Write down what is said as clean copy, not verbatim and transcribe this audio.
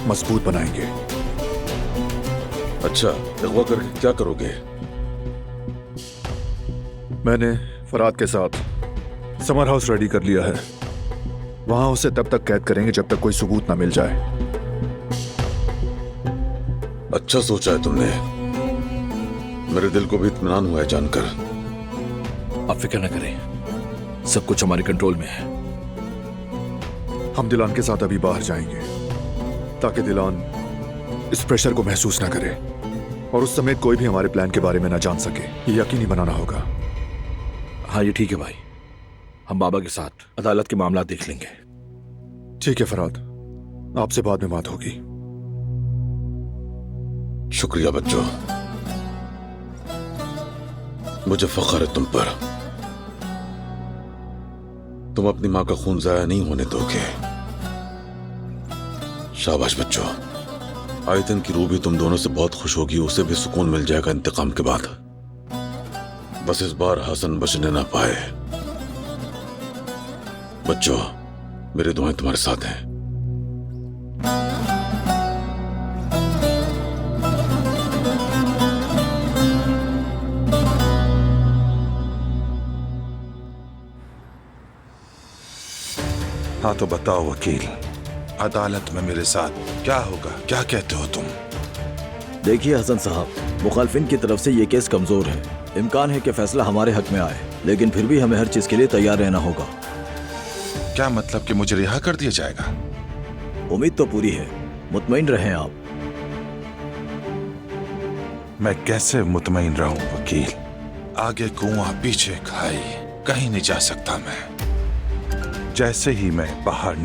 मजबूत बनाएंगे। अच्छा, अगवा करके क्या करोगे? मैंने फराद के साथ समर हाउस रेडी कर लिया है। वहां उसे तब तक कैद करेंगे जब तक कोई सबूत ना मिल जाए। अच्छा सोचा है तुमने। मेरे दिल को भी इत्मीनान हुआ है जानकर। आप फिक्र न करें, सब कुछ हमारे कंट्रोल में है। हम दिलान के साथ अभी बाहर जाएंगे ताकि दिलान इस प्रेशर को महसूस ना करे और उस समय कोई भी हमारे प्लान के बारे में ना जान सके। ये यकीनी बनाना होगा। हाँ, ये ठीक है भाई। हम बाबा के साथ अदालत के मामला देख लेंगे। ठीक है फराद, आपसे बाद में बात होगी। शुक्रिया बच्चों, मुझे फख्र है तुम पर। तुम अपनी मां का खून जाया नहीं होने दोगे। शाबाश बच्चों। आयतन की रूह भी तुम दोनों से बहुत खुश होगी। उसे भी सुकून मिल जाएगा इंतकाम के बाद। बस इस बार हसन बचने ना पाए। बच्चों, मेरी दुआएं तुम्हारे साथ हैं। हाँ तो बताओ वकील, अदालत में मेरे साथ क्या होगा? क्या कहते हो तुम? देखिए हसन साहब, मुखालफिन की तरफ से ये केस कमजोर है। इम्कान है कि फैसला हमारे हक में आए, लेकिन फिर भी हमें हर चीज के लिए तैयार रहना होगा। क्या मतलब कि मुझे रिहा कर दिया जाएगा? उम्मीद तो पूरी है, मुतमईन रहें आप। मैं कैसे मुतमईन रहूं वकील? आगे कुआं पीछे खाई, कहीं नहीं जा सकता मैं। जैसे ही मैं बाहर